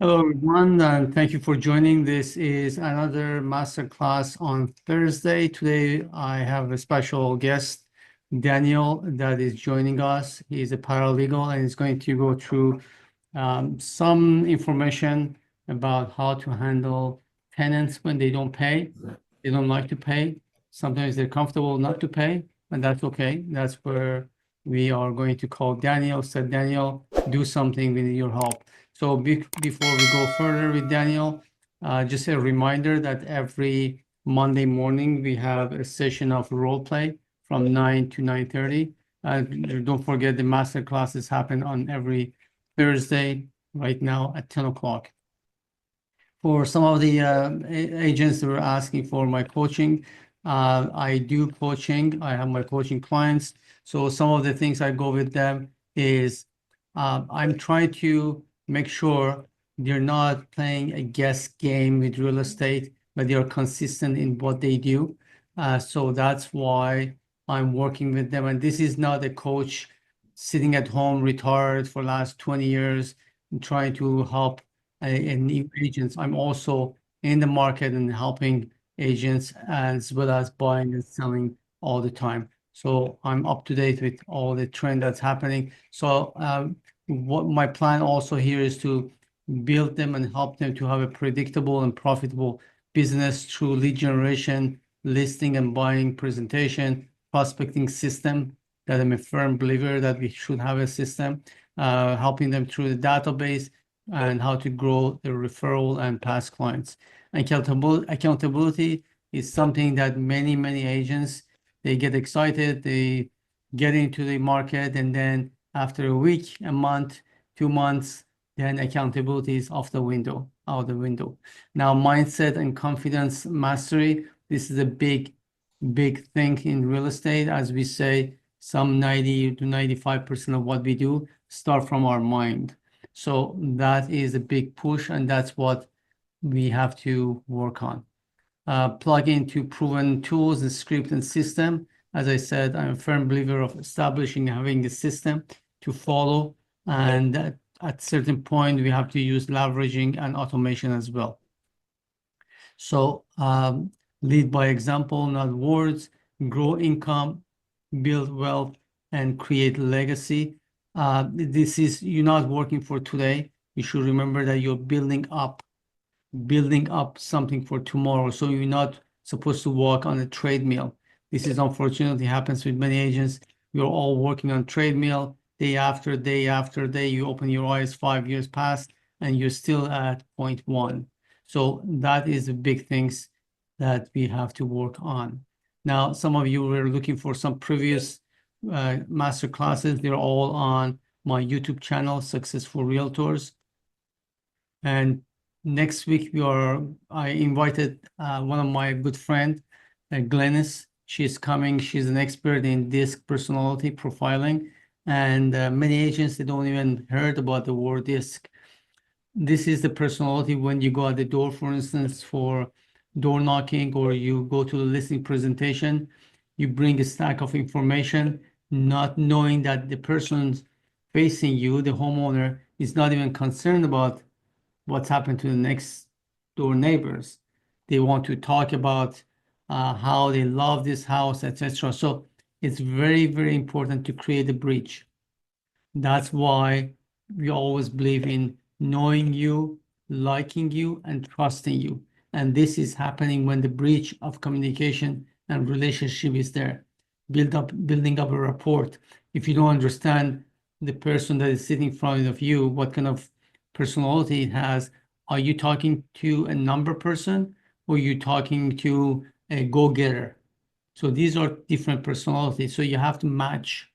Hello, everyone, and thank you for joining. This is another masterclass on Thursday. Today, I have a special guest, Daniel, that is joining us. He's a paralegal and is going to go through some information about how to handle tenants when they don't pay. They don't like to pay. Sometimes they're comfortable not to pay, and that's okay. That's where we are going to call Daniel. Said Daniel, do something. We need your help. So before we go further with Daniel, just a reminder that every Monday morning we have a session of role play from 9 to 9:30. Don't forget the master classes happen on every Thursday right now at 10 o'clock. For some of the agents that were asking for my coaching, I do coaching. I have my coaching clients. So some of the things I go with them is I'm trying to make sure they're not playing a guess game with real estate, but they are consistent in what they do. So that's why I'm working with them. And this is not a coach sitting at home retired for last 20 years and trying to help and new agents. I'm also in the market and helping agents as well as buying and selling all the time. So I'm up to date with all the trend that's happening. So what my plan also here is to build them and help them to have a predictable and profitable business through lead generation, listing and buying presentation, prospecting system, that I'm a firm believer that we should have a system, helping them through the database, and how to grow the referral and past clients. Accountability is something that many agents, they get excited, they get into the market, and then after a week, a month, 2 months, then accountability is out the window. Now, mindset and confidence mastery, this is a big thing in real estate. As we say, some 90 to 95% of what we do start from our mind. So that is a big push, and that's what we have to work on. Plug into proven tools and script and system. As I said, I'm a firm believer of establishing and having a system to follow. And at certain point, we have to use leveraging and automation as well. So lead by example, not words, grow income, build wealth, and create legacy. You're not working for today. You should remember that you're building up something for tomorrow. So you're not supposed to walk on a treadmill. This is unfortunately happens with many agents. We're all working on treadmill day after day after day. You open your eyes, 5 years past, and you're still at point one. So that is the big things that we have to work on. Now, some of you were looking for some previous master classes. They're all on my YouTube channel, Successful Realtors. And next week I invited one of my good friend, Glennis. She's coming. She's an expert in DISC personality profiling, and many agents, they don't even heard about the word DISC. This is the personality when you go at the door, for instance, for door knocking, or you go to the listing presentation, you bring a stack of information, not knowing that the person facing you, the homeowner, is not even concerned about what's happened to the next door neighbors. They want to talk about how they love this house, etc. So it's very important to create a bridge. That's why we always believe in knowing you, liking you, and trusting you. And this is happening when the bridge of communication and relationship is there. Building up a rapport. If you don't understand the person that is sitting in front of you, what kind of personality it has, are you talking to a number person, or are you talking to a go-getter? So these are different personalities. So you have to match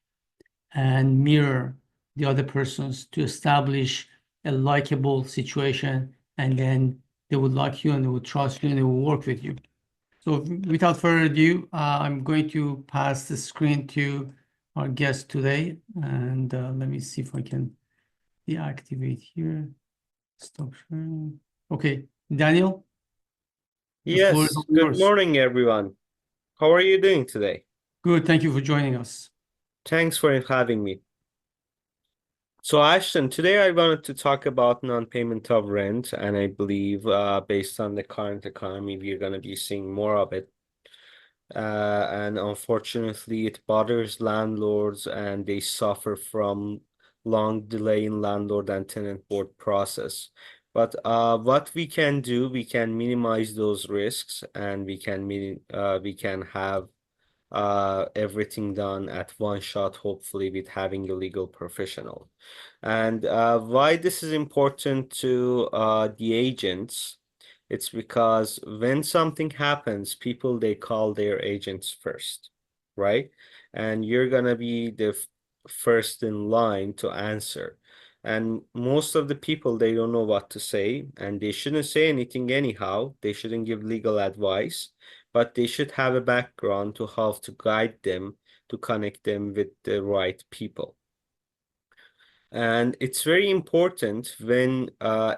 and mirror the other persons to establish a likable situation, and then they would like you and they would trust you and they will work with you. So without further ado, I'm going to pass the screen to our guest today, and let me see if I can deactivate here. Stop sharing. Okay, Daniel, the floor is Yes, all good yours. morning, everyone. How are you doing today? Good, thank you for joining us. Thanks for having me. So Ashton, today I wanted to talk about non-payment of rent, and I believe based on the current economy, we're going to be seeing more of it. And unfortunately, it bothers landlords and they suffer from long delay in landlord and tenant board process. But what we can do, we can minimize those risks and we can have everything done at one shot, hopefully with having a legal professional. And why this is important to the agents, it's because when something happens, people they call their agents first, right? And you're gonna be the first in line to answer. And most of the people they don't know what to say, and they shouldn't say anything anyhow. They shouldn't give legal advice, but they should have a background to help to guide them to connect them with the right people. And it's very important when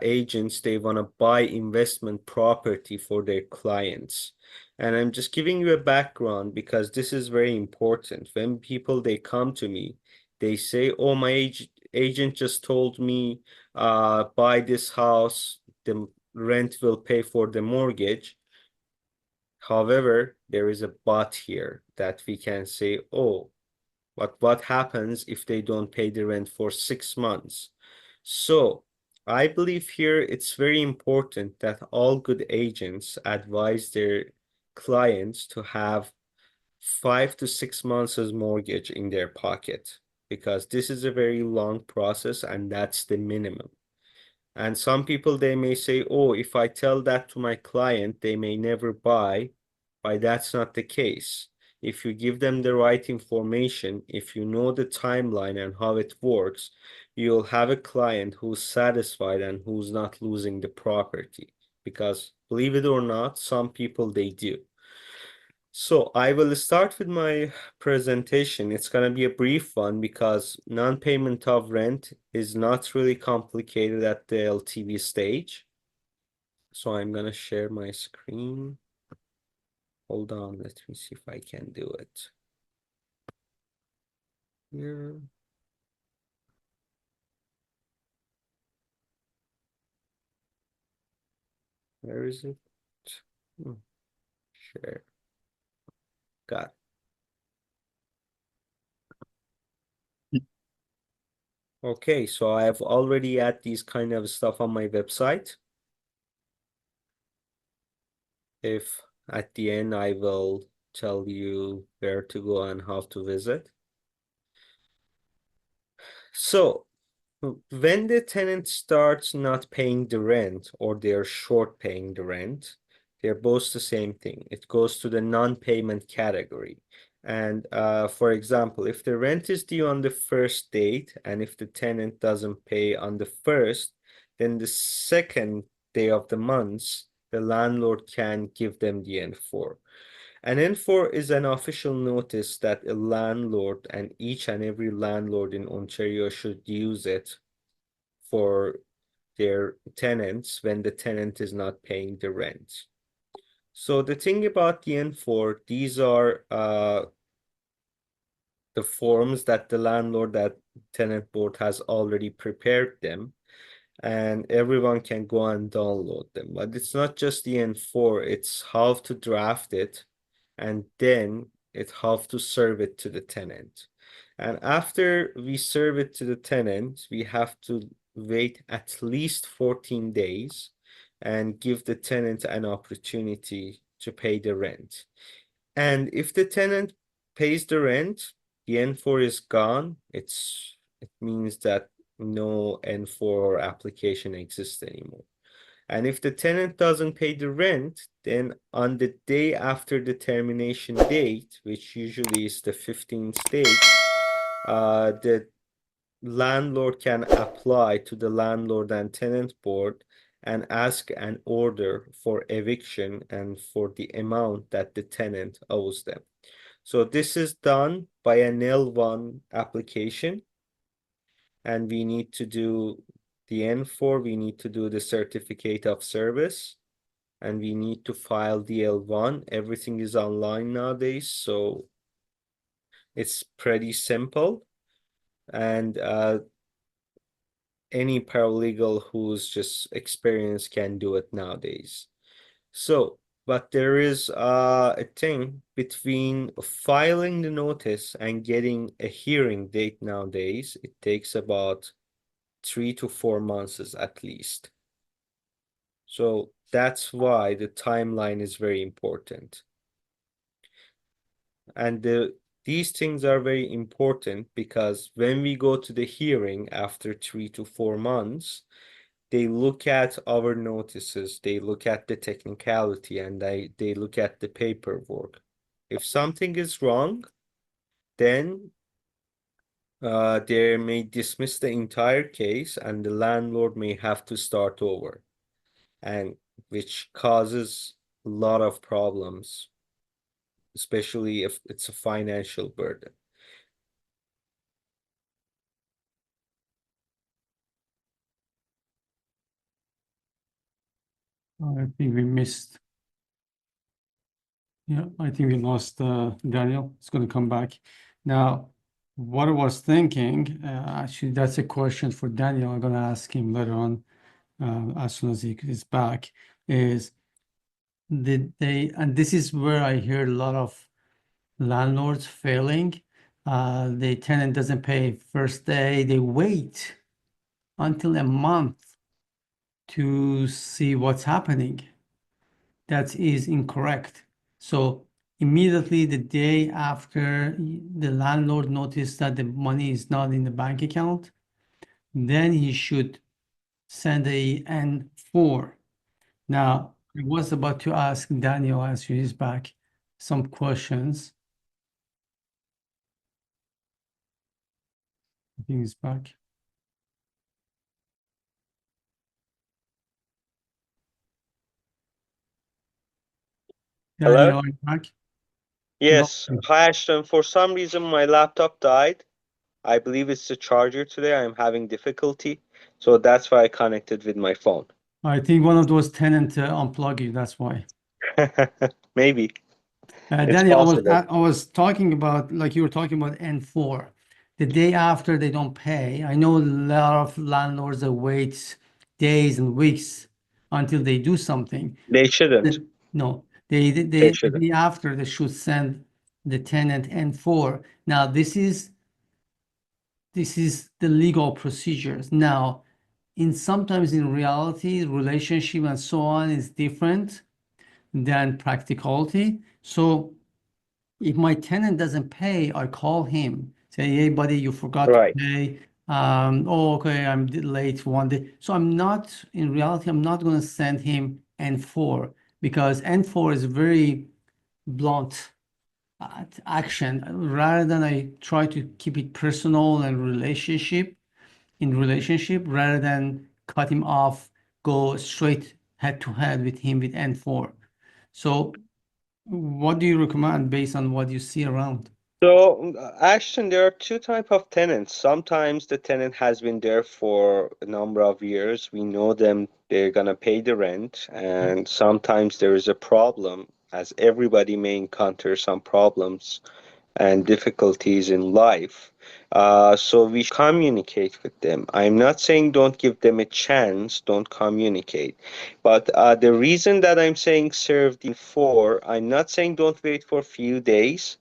agents they want to buy investment property for their clients. And I'm just giving you a background because this is very important. When people they come to me, they say, "Oh, my agent just told me buy this house, the rent will pay for the mortgage." However, there is a but here that we can say, "Oh, but what happens if they don't pay the rent for 6 months?" So I believe here it's very important that all good agents advise their clients to have 5 to 6 months as mortgage in their pocket because this is a very long process and that's the minimum. And some people they may say, "Oh, if I tell that to my client, they may never buy." But that's not the case. If you give them the right information, if you know the timeline and how it works, you'll have a client who's satisfied and who's not losing the property. Because believe it or not, some people they do. So I will start with my presentation. It's going to be a brief one because non-payment of rent is not really complicated at the LTV stage. So I'm going to share my screen. Hold on, let me see if I can do it. Here. Where is it? Hmm, Share. Got it. Okay, so I have already had these kind of stuff on my website. If at the end I will tell you where to go and how to visit. So when the tenant starts not paying the rent or they're short paying the rent, they're both the same thing. It goes to the non-payment category. And for example, if the rent is due on the first date and if the tenant doesn't pay on the first, then the second day of the month, the landlord can give them the N4. An N4 is an official notice that a landlord and each and every landlord in Ontario should use it for their tenants when the tenant is not paying the rent. So the thing about the N4, these are the forms that the landlord that tenant board has already prepared them and everyone can go and download them. But it's not just the N4, it's how to draft it and then it have to serve it to the tenant. And after we serve it to the tenant, we have to wait at least 14 days and give the tenant an opportunity to pay the rent. And if the tenant pays the rent, the N4 is gone. It means that no N4 application exists anymore. And if the tenant doesn't pay the rent, then on the day after the termination date, which usually is the 15th date, the landlord can apply to the landlord and tenant board and ask an order for eviction and for the amount that the tenant owes them. So this is done by an L1 application, and we need to do the N4, we need to do the certificate of service, and we need to file DL1. Everything is online nowadays, so it's pretty simple. And any paralegal who's just experienced can do it nowadays. So, but there is a thing between filing the notice and getting a hearing date nowadays. It takes about 3 to 4 months at least. So that's why the timeline is very important. And these things are very important because when we go to the hearing after 3 to 4 months, they look at our notices, they look at the technicality, and they look at the paperwork. If something is wrong, then they may dismiss the entire case and the landlord may have to start over, and which causes a lot of problems, especially if it's a financial burden. I think we missed. Yeah, I think we lost Daniel. It's going to come back. Now, what I was thinking, actually, that's a question for Daniel. I'm going to ask him later on, as soon as he is back, is did they, and this is where I hear a lot of landlords failing. The tenant doesn't pay first day, they wait until a month to see what's happening. That is incorrect. So immediately the day after the landlord noticed that the money is not in the bank account, then he should send a N4. Now, I was about to ask Daniel as he's back some questions. I think he's back. Hello? Daniel, are you back? Yes. Welcome. Hi, Ashton. For some reason, my laptop died. I believe it's the charger today. I'm having difficulty. So that's why I connected with my phone. I think one of those tenant unplug you, that's why. Maybe. It's Danny, possible. I was talking about, like you were talking about N4. The day after they don't pay, I know a lot of landlords that wait days and weeks until they do something. They shouldn't. No, They the shouldn't. day after they should send the tenant N4. Now, this is the legal procedures. Now, sometimes in reality, relationship and so on is different than practicality. So if my tenant doesn't pay, I call him, say, hey, buddy, you forgot to Right. pay. Oh, okay, I'm late one day. So in reality, I'm not going to send him N4 because N4 is very blunt action. Rather than I try to keep it personal and relationship, rather than cut him off, go straight head to head with him with N4. So what do you recommend based on what you see around? So, Ashton, there are two type of tenants. Sometimes the tenant has been there for a number of years. We know them, they're gonna pay the rent, and sometimes there is a problem, as everybody may encounter some problems and difficulties in life. So we communicate with them. I'm not saying don't give them a chance, don't communicate. But the reason that I'm saying serve the four, I'm not saying don't wait for a few days,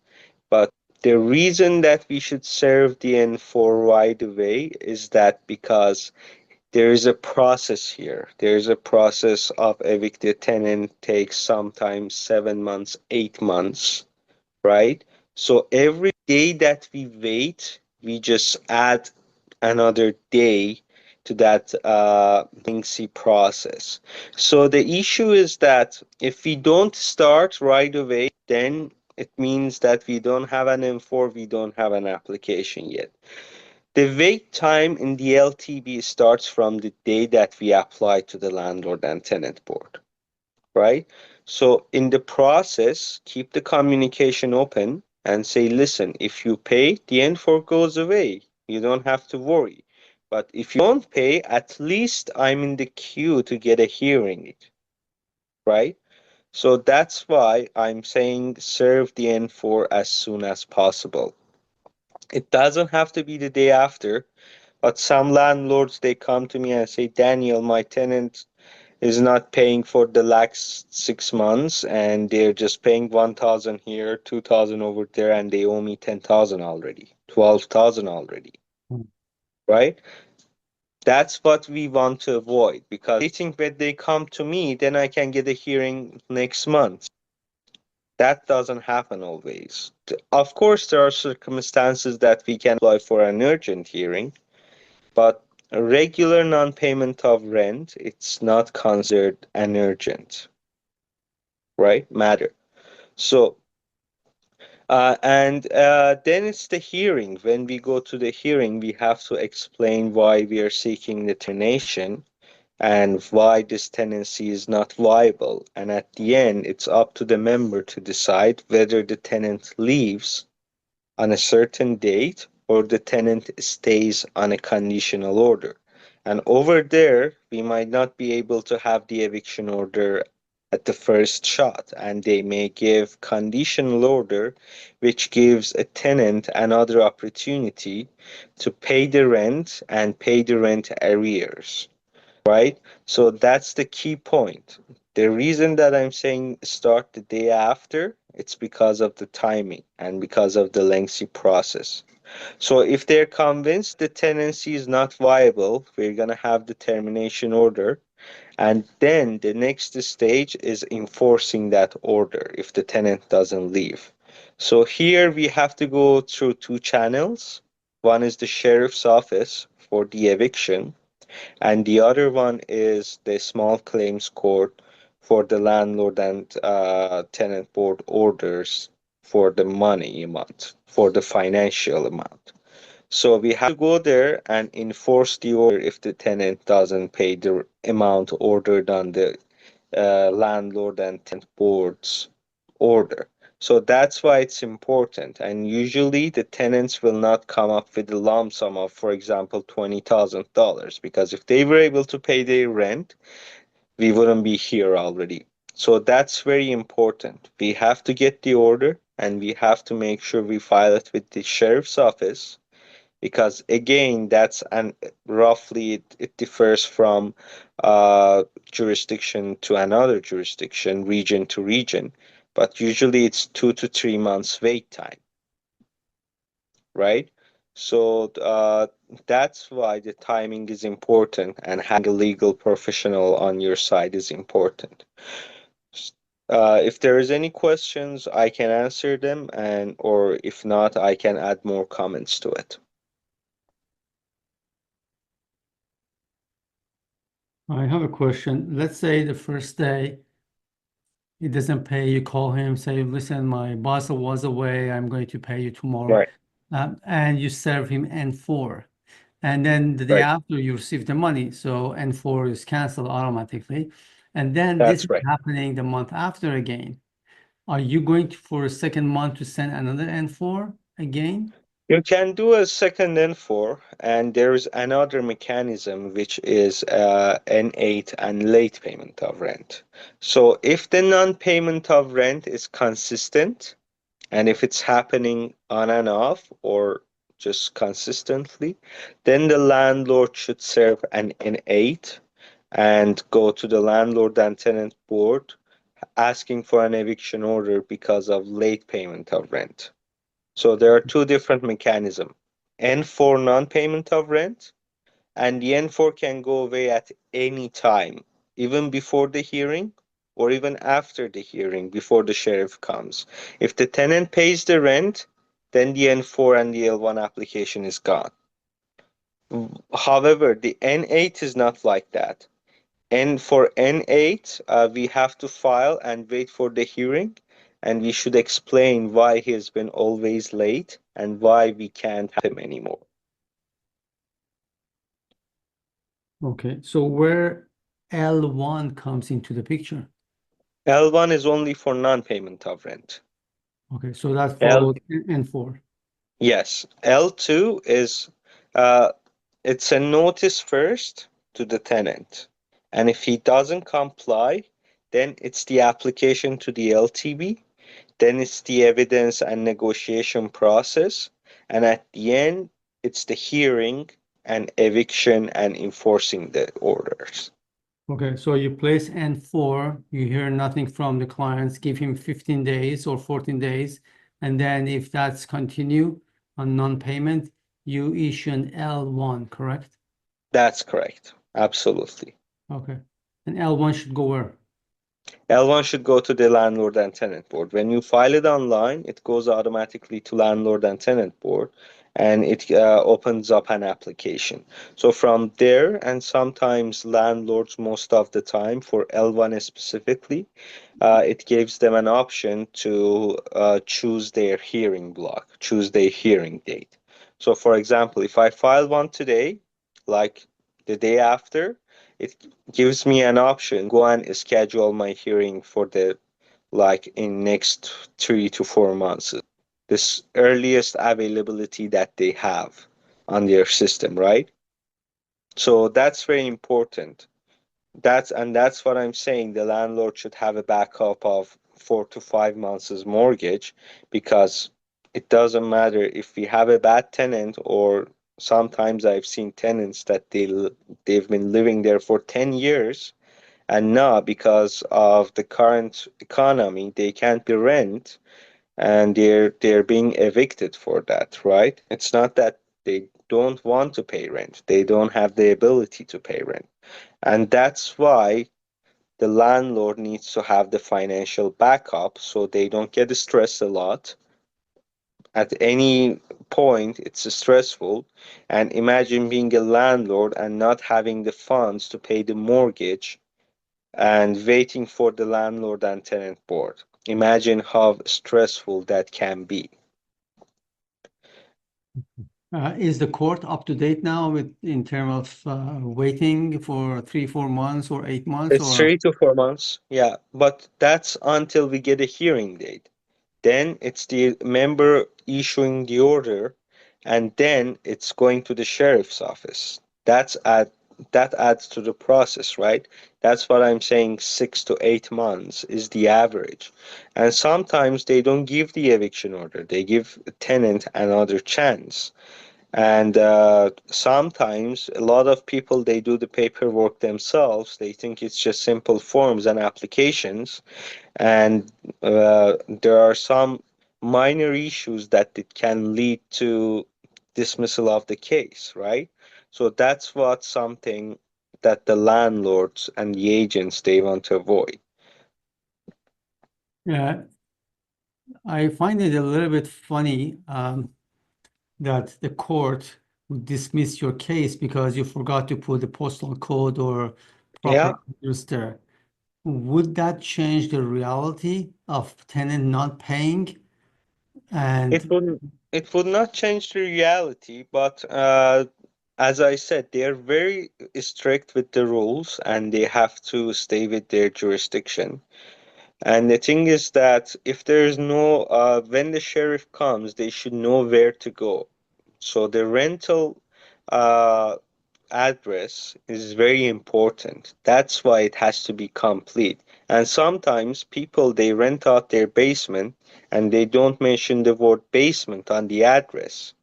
but the reason that we should serve the N4 right away is that because there is a process here. There is a process of evicted tenant takes sometimes 7 months, 8 months, right? So every day that we wait, we just add another day to that lengthy process. So the issue is that if we don't start right away, then it means that we don't have an M4, we don't have an application yet. The wait time in the LTB starts from the day that we apply to the landlord and tenant board, right? So in the process, keep the communication open and say, listen, if you pay, the N4 goes away. You don't have to worry. But if you don't pay, at least I'm in the queue to get a hearing, right? So that's why I'm saying serve the N4 as soon as possible. It doesn't have to be the day after, But some landlords, they come to me and say, Daniel, my tenant is not paying for the last 6 months, and they're just paying 1,000 here, 2,000 over there, and they owe me 10,000 already, 12,000 already, Mm. right? That's what we want to avoid, because they think when they come to me, then I can get a hearing next month. That doesn't happen always. Of course, there are circumstances that we can apply for an urgent hearing, but a regular non-payment of rent, it's not considered an urgent, right, matter. So, and then it's the hearing. When we go to the hearing, we have to explain why we are seeking the termination and why this tenancy is not viable. And at the end, it's up to the member to decide whether the tenant leaves on a certain date or the tenant stays on a conditional order. And over there, we might not be able to have the eviction order at the first shot, and they may give conditional order, which gives a tenant another opportunity to pay the rent and pay the rent arrears, right? So that's the key point. The reason that I'm saying start the day after, it's because of the timing and because of the lengthy process. So if they're convinced the tenancy is not viable, we're going to have the termination order. And then the next stage is enforcing that order if the tenant doesn't leave. So here we have to go through two channels. One is the sheriff's office for the eviction, and the other one is the small claims court for the landlord and tenant board orders for the money amount, for the financial amount. So we have to go there and enforce the order if the tenant doesn't pay the amount ordered on the landlord and tenant board's order. So that's why it's important. And usually the tenants will not come up with a lump sum of, for example, $20,000, because if they were able to pay their rent, we wouldn't be here already. So that's very important. We have to get the order and we have to make sure we file it with the sheriff's office, because again, that's an roughly it differs from jurisdiction to another jurisdiction, region to region, but usually it's 2 to 3 months wait time, right? So that's why the timing is important, and having a legal professional on your side is important. If there is any questions, I can answer them, and or if not, I can add more comments to it. I have a question. Let's say the first day he doesn't pay, you call him, say, listen, my boss was away, I'm going to pay you tomorrow. Right, And you serve him N4. And then the day right. after you receive the money. So N4 is canceled automatically. And then this That's is right. happening the month after again. Are you going to, for a second month, to send another N4 again? You can do a second N4, and there is another mechanism which is N8 and late payment of rent. So if the non-payment of rent is consistent, and if it's happening on and off or just consistently, then the landlord should serve an N8 and go to the landlord and tenant board asking for an eviction order because of late payment of rent. So there are two different mechanisms. N4 non-payment of rent, and the N4 can go away at any time, even before the hearing or even after the hearing, before the sheriff comes. If the tenant pays the rent, then the N4 and the L1 application is gone. However, the N8 is not like that. And for N8, we have to file and wait for the hearing, and we should explain why he has been always late and why we can't have him anymore. Okay, so where L1 comes into the picture? L1 is only for non-payment of rent. Okay, so that L follows N4. Yes, L2 is uh, it's a notice first to the tenant, and if he doesn't comply, then it's the application to the LTB. Then it's the evidence and negotiation process. And at the end, it's the hearing and eviction and enforcing the orders. Okay, so you place N4, you hear nothing from the clients, give him 15 days or 14 days, and then if that's continue on non-payment, you issue an L1, correct? That's correct. Absolutely. Okay. And L1 should go where? L1 should go to the landlord and tenant board. When you file it online, it goes automatically to landlord and tenant board and it opens up an application. So from there, and sometimes landlords, most of the time for L1 specifically, it gives them an option to choose their hearing block, choose their hearing date. So, for example, if I file one today, like the day after, it gives me an option go and schedule my hearing for the like in next 3 to 4 months. This earliest availability that they have on their system, right? So that's very important. That's what I'm saying. The landlord should have a backup of 4 to 5 months' mortgage because it doesn't matter if we have a bad tenant or sometimes I've seen tenants that they've been living there for 10 years and now because of the current economy they can't be rent and they're being evicted for that, right? It's not that they don't want to pay rent. They don't have the ability to pay rent. And that's why the landlord needs to have the financial backup so they don't get stressed a lot. At any point, it's stressful. And imagine being a landlord and not having the funds to pay the mortgage and waiting for the landlord and tenant board. Imagine how stressful that can be. Is the court up to date now with in terms of waiting for 3, 4 months or 8 months It's or 3 to 4 months, yeah, but that's until we get a hearing date. Then it's the member issuing the order, and then it's going to the sheriff's office. That adds to the process, right? That's what I'm saying. 6 to 8 months is the average, and sometimes they don't give the eviction order. They give the tenant another chance. And sometimes a lot of people they do the paperwork themselves. They think it's just simple forms and applications, and there are some minor issues that it can lead to dismissal of the case, right? So that's what something that the landlords and the agents they want to avoid. yeah, I find it a little bit funny that the court would dismiss your case because you forgot to put the postal code or proper Yeah, address there. Would that change the reality of tenant not paying? it And wouldn't it would not change the reality, but as I said, they're very strict with the rules and they have to stay with their jurisdiction. And the thing is that if there's no, when the sheriff comes, they should know where to go. So the rental uh, address is very important. That's why it has to be complete. And sometimes people they rent out their basement and they don't mention the word basement on the address,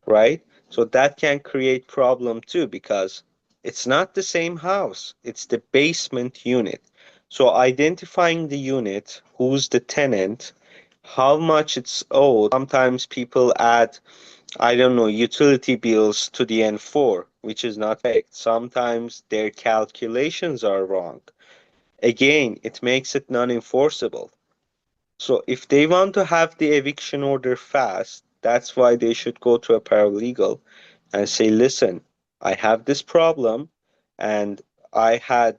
right? So that can create problem too because it's not the same house. It's the basement unit. So identifying the unit, who's the tenant, how much it's owed. Sometimes people add I don't know, utility bills to the N4, which is not correct. Sometimes their calculations are wrong. Again, it makes it non-enforceable. So if they want to have the eviction order fast, that's why they should go to a paralegal and say, listen, I have this problem and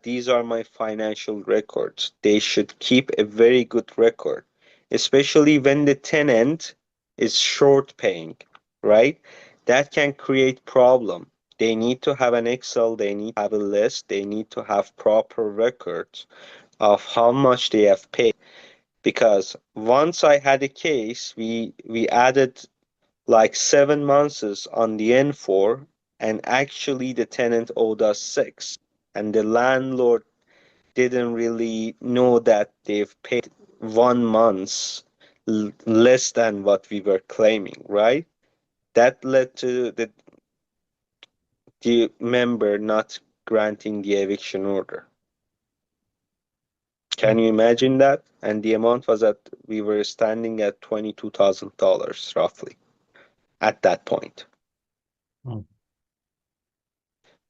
these are my financial records. They should keep a very good record, especially when the tenant is short paying, right? That can create problem. They need to have an Excel, they need to have a list, they need to have proper records of how much they have paid because once I had a case, we added like 7 months on the N4, and actually the tenant owed us six, and the landlord didn't really know that they've paid 1 month less than what we were claiming, right? That led to the member not granting the eviction order. Can you imagine that? And the amount was we were standing at $22,000 roughly at that point. Oh,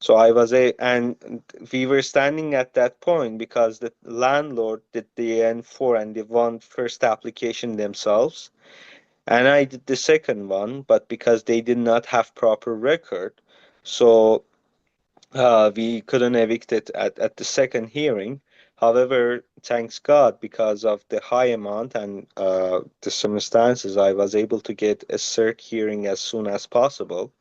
So and we were standing at that point because the landlord did the N4 and the one first application themselves, and I did the second one, but because they did not have proper record, so we couldn't evict it at the second hearing. However, thanks God, because of the high amount and the circumstances, I was able to get a cert hearing as soon as possible.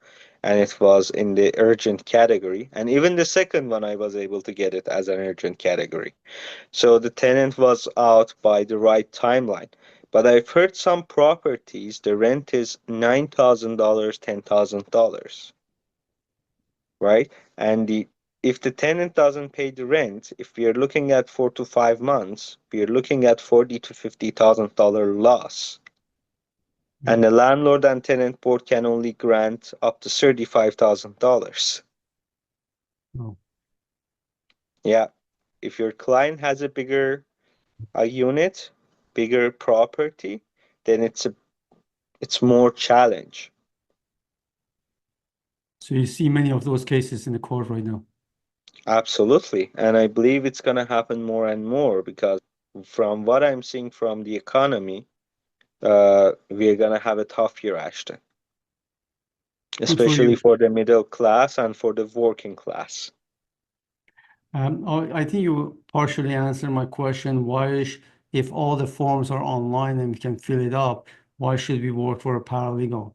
And it was in the urgent category. And even the second one, I was able to get it as an urgent category. So the tenant was out by the right timeline. But I've heard some properties, the rent is $9,000, $10,000, right? And if the tenant doesn't pay the rent, if we are looking at 4 to 5 months, we are looking at $40 to $50,000 loss. yeah. And the landlord and tenant board can only grant up to $35,000. Oh. Yeah, if your client has a bigger unit, bigger property, then it's more challenge. So you see many of those cases in the court right now. Absolutely. And I believe it's going to happen more and more because from what I'm seeing from the economy, we're going to have a tough year, Ashton, Good for especially you. for the middle class and for the working class. I think you partially answered my question. If all the forms are online and we can fill it up, why should we work for a paralegal?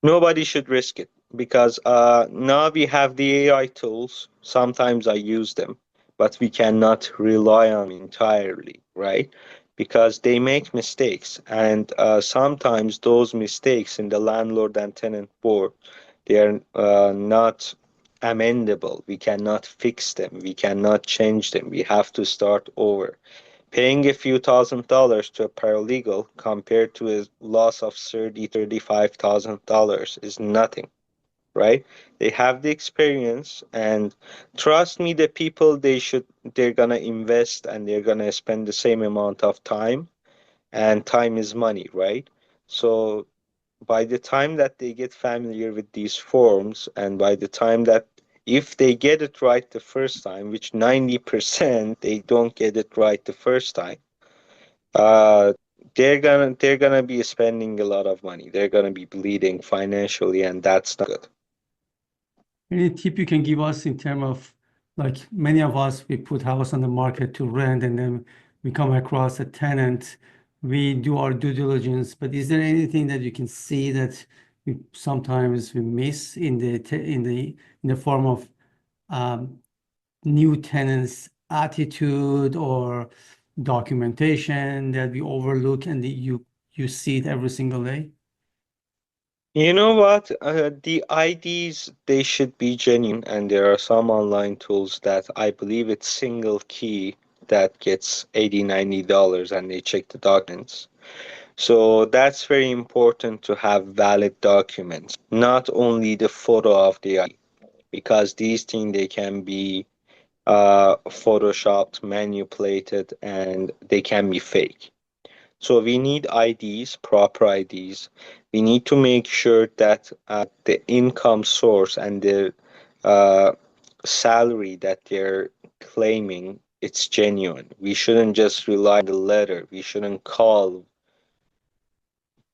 Nobody should risk it because now we have the AI tools. Sometimes I use them, but we cannot rely on them entirely, right? Because they make mistakes, and sometimes those mistakes in the landlord and tenant board, they are not amendable. We cannot fix them. We cannot change them. We have to start over. Paying a few $1,000s to a paralegal compared to a loss of $35,000 is nothing, right? They have the experience, and trust me, the people they're gonna invest and they're gonna spend the same amount of time, and time is money, right? So by the time that they get familiar with these forms, and by the time that if they get it right the first time, which 90% they don't get it right the first time, uh, they're gonna be spending a lot of money. They're gonna be bleeding financially, and that's not good. Any tip you can give us in terms of, like, many of us, we put house on the market to rent and then we come across a tenant, we do our due diligence, but is there anything that you can see that sometimes we miss in the form of um, new tenants' attitude or documentation that we overlook and you see it every single day? You know what? The IDs, they should be genuine, and there are some online tools that I believe it's single key that gets $80, $90 and they check the documents. So that's very important to have valid documents, not only the photo of the ID, because these things they can be photoshopped, manipulated, and they can be fake. So we need IDs, proper IDs. We need to make sure that the income source and the uh, salary that they're claiming, it's genuine. We shouldn't just rely on the letter. We shouldn't call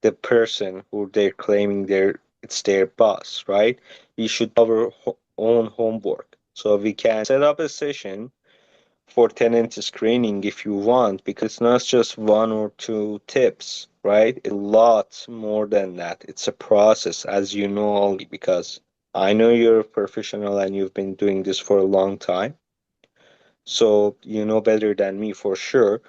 the person who they're claiming it's their boss, right? We should do our own homework. So we can set up a session for tenant screening if you want, because it's not just one or two tips, right? It's a lot more than that. It's a process, as you know, only because I know you're a professional and you've been doing this for a long time. So you know better than me for sure.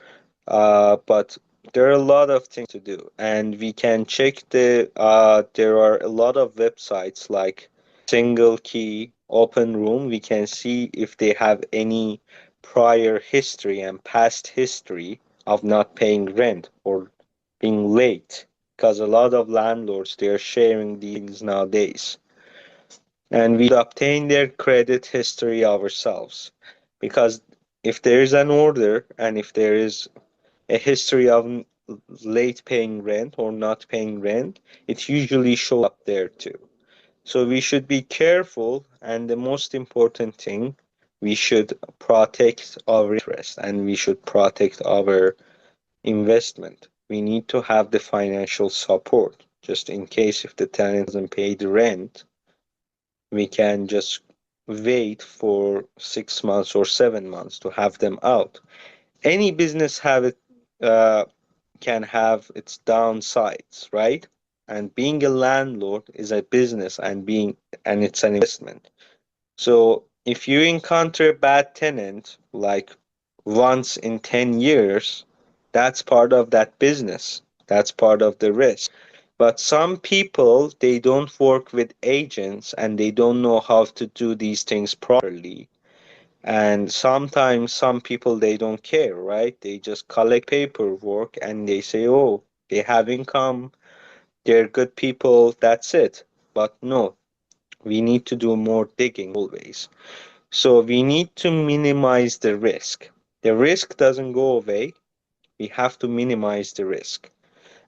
But there are a lot of things to do, and we can check there are a lot of websites like Single Key, Open Room. We can see if they have any prior history and past history of not paying rent or being late, because a lot of landlords they are sharing these things nowadays. and we obtain their credit history ourselves. Because if there is an order and if there is a history of late paying rent or not paying rent, it usually shows up there too. So we should be careful, and the most important thing, we should protect our interest and we should protect our investment. We need to have the financial support just in case if the tenant doesn't pay the rent, we can just wait for 6 months or 7 months to have them out. Any business have it can have its downsides, right? And being a landlord is a business and it's an investment. So if you encounter a bad tenant like once in 10 years, that's part of that business. That's part of the risk. But some people, they don't work with agents and they don't know how to do these things properly. And sometimes some people, they don't care, right? They just collect paperwork and they say, oh, they have income, they're good people, that's it. But no, we need to do more digging always. So we need to minimize the risk. The risk doesn't go away. We have to minimize the risk.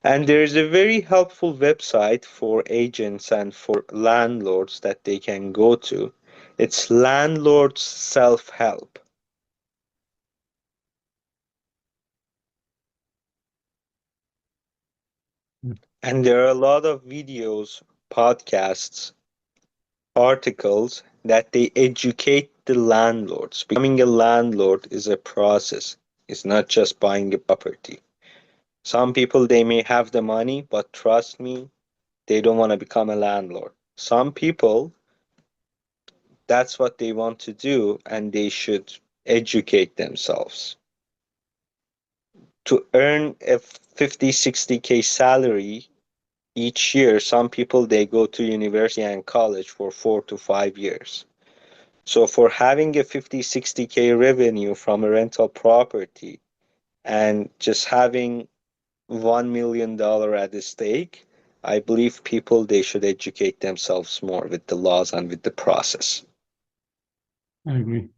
And there is a very helpful website for agents and for landlords that they can go to. It's Landlords Self Help. Mm. And there are a lot of videos, podcasts, articles that they educate the landlords. Becoming a landlord is a process. It's not just buying a property. Some people, they may have the money, but trust me, they don't want to become a landlord. Some people, that's what they want to do, and they should educate themselves. To earn a 50, 60K salary each year, some people, they go to university and college for 4 to 5 years. So for having a 50, 60K revenue from a rental property and just having $1 million at the stake, I believe people, they should educate themselves more with the laws and with the process. I agree.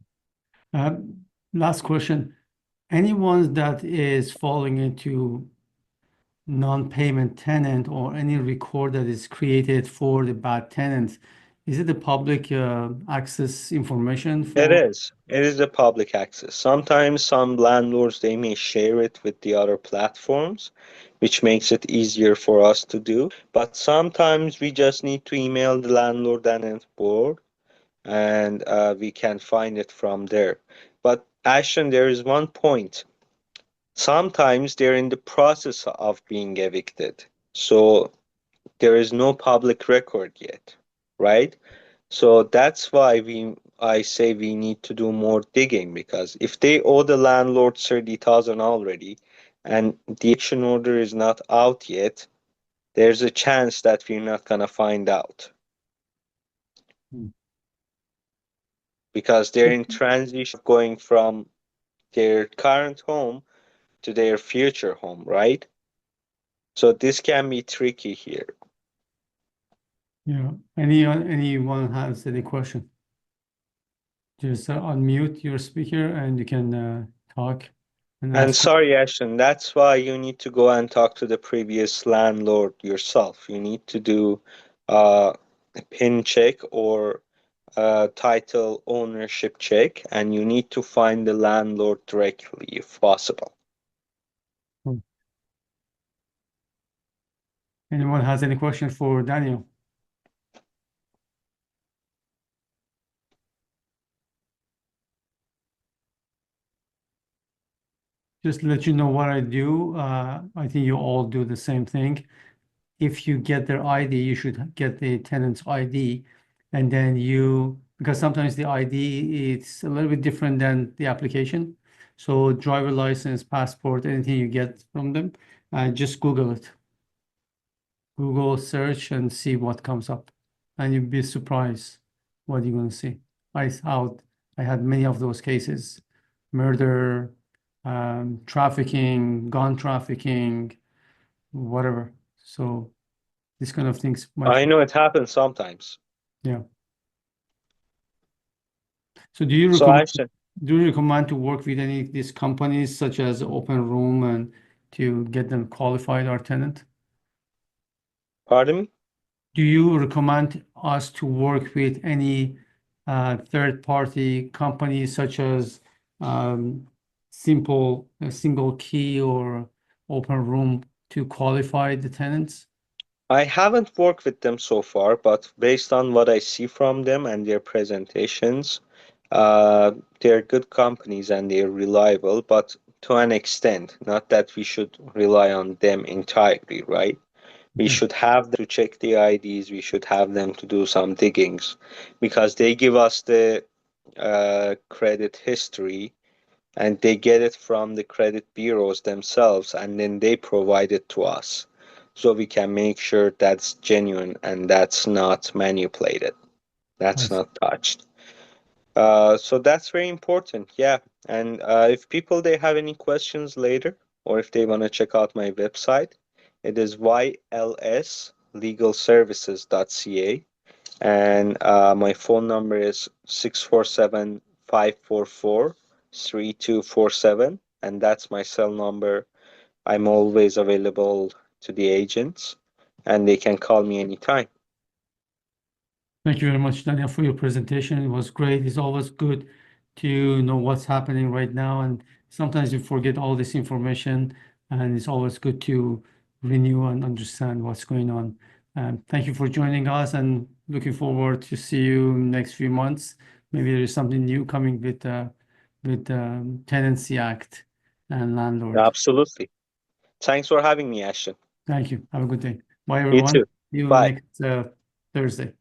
Last question. Anyone that is falling into non-payment tenant or any record that is created for the bad tenant, is it the public access information It for? is. It is the public access. Sometimes some landlords, they may share it with the other platforms, which makes it easier for us to do. But sometimes we just need to email the landlord and its board, and we can find it from there. But Ashton, there is one point. Sometimes they're in the process of being evicted. So there is no public record yet, right? So that's why I say we need to do more digging, because if they owe the landlord 30,000 already and the eviction order is not out yet, there's a chance that we're not gonna find out Hmm. because they're in transition going from their current home to their future home, right? So this can be tricky here. Yeah. Anyone has any question? Just unmute your speaker and you can talk and And ask. sorry, Ashton, that's why you need to go and talk to the previous landlord yourself. You need to do a PIN check or a title ownership check, and you need to find the landlord directly if possible. Hmm. Anyone has any question for Daniel? Just to let you know what I do. I think you all do the same thing. If you get their ID, you should get the tenant's ID. And then because sometimes the ID it's a little bit different than the application. So driver license, passport, anything you get from them, just Google it. Google search and see what comes up. And you'd be surprised what you're going to see. I had many of those cases, murder, trafficking, gun trafficking, whatever. So these kind of things might, I know it happens sometimes. yeah. So do you So recommend Ashton, to work with any of these companies such as Open Room and to get them qualified our tenant? pardon me? Do you recommend us to work with any third-party companies such as um, Single Key or Open Room to qualify the tenants? I haven't worked with them so far, but based on what I see from them and their presentations, uh, they're good companies and they're reliable, but to an extent, not that we should rely on them entirely, right? We Mhm. should have them to check the IDs, we should have them to do some diggings because they give us the credit history and they get it from the credit bureaus themselves and then they provide it to us so we can make sure that's genuine and that's not manipulated, I that's see. not touched. So that's very important, yeah. And if people they have any questions later or if they want to check out my website, it is ylslegalservices.ca and my phone number is 647-544-3247, and that's my cell number. I'm always available to the agents, and they can call me anytime. Thank you very much, Daniel, for your presentation. It was great. It's always good to know what's happening right now, and sometimes you forget all this information, and it's always good to renew and understand what's going on. Thank you for joining us, and looking forward to see you next few months. Maybe there is something new coming with Tenancy Act and landlord. Absolutely. Thanks for having me, Ashton. Thank you. Have a good day. Bye, You everyone. too. See you Bye. next Thursday.